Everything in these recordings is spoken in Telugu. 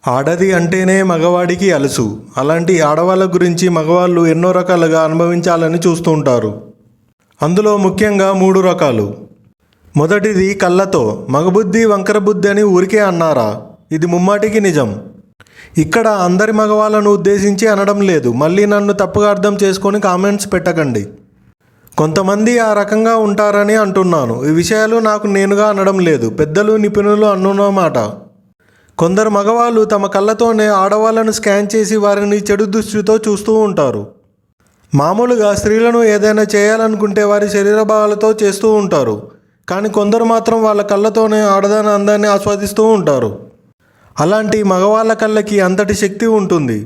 ఆడది అంటేనే మగవాడికి అలుసు. అలాంటి ఆడవాళ్ళ గురించి మగవాళ్ళు ఎన్నో రకాలుగా అనుభవించాలని చూస్తూ ఉంటారు. అందులో ముఖ్యంగా 3 రకాలు. మొదటిది కళ్ళతో. మగబుద్ధి వంకర బుద్ధి అని ఊరికే అన్నారా? ఇది ముమ్మాటికి నిజం. ఇక్కడ అందరి మగవాళ్ళను ఉద్దేశించి అనడం లేదు. మళ్ళీ నన్ను తప్పుగా అర్థం చేసుకొని కామెంట్స్ పెట్టకండి. కొంతమంది ఆ రకంగా ఉంటారని అంటున్నాను. ఈ విషయాలు నాకు నేనుగా అనడం లేదు, పెద్దలు నిపుణులు అన్నమాట. కొందరు మగవాళ్ళు తమ కళ్ళతోనే ఆడవాళ్ళను స్కాన్ చేసి వారిని చెడు దృష్టితో చూస్తూ ఉంటారు. మామూలుగా స్త్రీలను ఏదైనా చేయాలనుకుంటే వారి శరీర భాగాలతో చేస్తూ ఉంటారు. కానీ కొందరు మాత్రం వాళ్ళ కళ్ళతోనే ఆడదాని అందాన్ని ఆస్వాదిస్తూ ఉంటారు. అలాంటి మగవాళ్ళ కళ్ళకి అంతటి శక్తి ఉంటుంది.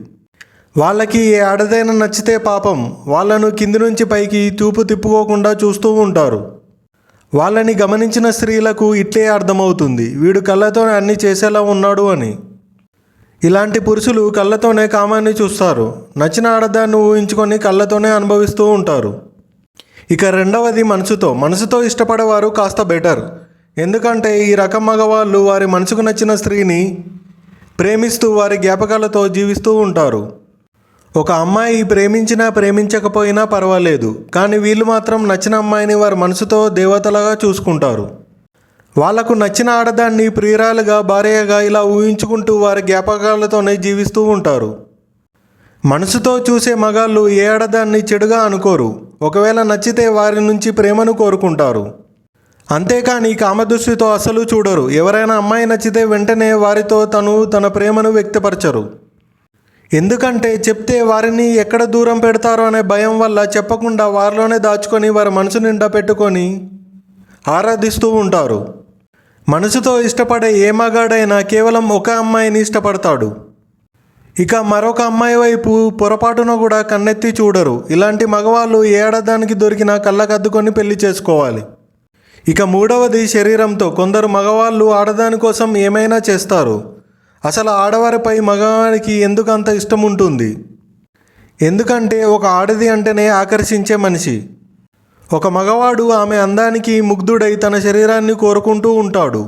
వాళ్ళకి ఏ ఆడదైనా నచ్చితే పాపం వాళ్ళను కింది నుంచి పైకి చూపు తిప్పుకోకుండా చూస్తూ ఉంటారు. వాళ్ళని గమనించిన స్త్రీలకు ఇట్లే అర్థమవుతుంది, వీడు కళ్ళతోనే అన్నీ చేసేలా ఉన్నాడు అని. ఇలాంటి పురుషులు కళ్ళతోనే కామాన్ని చూస్తారు. నచ్చిన ఆడదాన్ని ఊహించుకొని కళ్ళతోనే అనుభవిస్తూ ఉంటారు. ఇక రెండవది మనసుతో ఇష్టపడేవారు కాస్త బెటర్. ఎందుకంటే ఈ రకం మగవాళ్ళు వారి మనసుకు నచ్చిన స్త్రీని ప్రేమిస్తూ వారి జ్ఞాపకాలతో జీవిస్తూ ఉంటారు. ఒక అమ్మాయి ప్రేమించినా ప్రేమించకపోయినా పర్వాలేదు, కానీ వీళ్ళు మాత్రం నచ్చిన అమ్మాయిని వారి మనసుతో దేవతలాగా చూసుకుంటారు. వాళ్లకు నచ్చిన ఆడదాన్ని ప్రియురాలుగా, భార్యగా ఇలా ఊహించుకుంటూ వారి జ్ఞాపకాలతోనే జీవిస్తూ ఉంటారు. మనసుతో చూసే మగాళ్ళు ఏ ఆడదాన్ని చెడుగా అనుకోరు. ఒకవేళ నచ్చితే వారి నుంచి ప్రేమను కోరుకుంటారు. అంతేకాని కామదృష్టితో అసలు చూడరు. ఎవరైనా అమ్మాయి నచ్చితే వెంటనే వారితో తన ప్రేమను వ్యక్తపరచరు. ఎందుకంటే చెప్తే వారిని ఎక్కడ దూరం పెడతారో అనే భయం వల్ల చెప్పకుండా వారిలోనే దాచుకొని వారి మనసు నిండా పెట్టుకొని ఆరాధిస్తూ ఉంటారు. మనసుతో ఇష్టపడే ఏ మగాడైనా కేవలం ఒక అమ్మాయిని ఇష్టపడతాడు. ఇక మరొక అమ్మాయి వైపు పొరపాటున కూడా కన్నెత్తి చూడరు. ఇలాంటి మగవాళ్ళు ఏ ఆడదానికి దొరికినా కళ్ళకద్దుకొని పెళ్లి చేసుకోవాలి. ఇక మూడవది శరీరంతో. కొందరు మగవాళ్ళు ఆడదాని కోసం ఏమైనా చేస్తారు. అసలు ఆడవారిపై మగవానికి ఎందుకు అంత ఇష్టం ఉంటుంది? ఎందుకంటే ఒక ఆడది అంటేనే ఆకర్షించే మనిషి. ఒక మగవాడు ఆమె అందానికి ముగ్ధుడై తన శరీరాన్ని కోరుకుంటూ ఉంటాడు.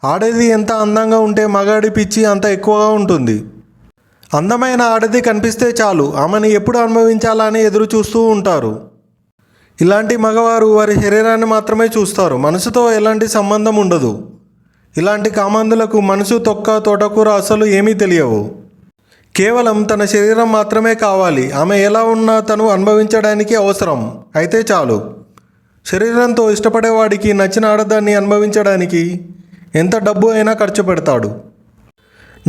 ఆడది ఎంత అందంగా ఉంటే మగాడి పిచ్చి అంత ఎక్కువగా ఉంటుంది. అందమైన ఆడది కనిపిస్తే చాలు ఆమెను ఎప్పుడు అనుభవించాలా అని ఎదురు చూస్తూ ఉంటారు. ఇలాంటి మగవారు వారి శరీరాన్ని మాత్రమే చూస్తారు. మనసుతో ఎలాంటి సంబంధం ఉండదు. ఇలాంటి కామాంధులకు మనసు, తొక్క, తోటకూర అసలు ఏమీ తెలియవు. కేవలం తన శరీరం మాత్రమే కావాలి. ఆమె ఎలా ఉన్నా తను అనుభవించడానికి అవసరం అయితే చాలు. శరీరంతో ఇష్టపడేవాడికి నచ్చిన ఆడదాన్ని అనుభవించడానికి ఎంత డబ్బు అయినా ఖర్చు పెడతాడు.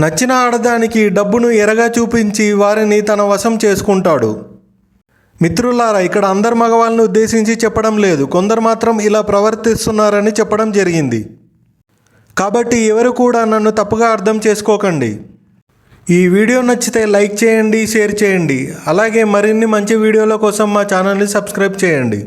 నచ్చిన ఆడదానికి డబ్బును ఎరగా చూపించి వారిని తన వశం చేసుకుంటాడు. మిత్రులారా, ఇక్కడ అందరు మగవాళ్ళను ఉద్దేశించి చెప్పడం లేదు, కొందరు మాత్రం ఇలా ప్రవర్తిస్తున్నారని చెప్పడం జరిగింది. కాబట్టి ఎవరు కూడా నన్ను తప్పుగా అర్థం చేసుకోకండి. ఈ వీడియో నచ్చితే లైక్ చేయండి, షేర్ చేయండి. అలాగే మరిన్ని మంచి వీడియోల కోసం మా ఛానల్ని సబ్స్క్రైబ్ చేయండి.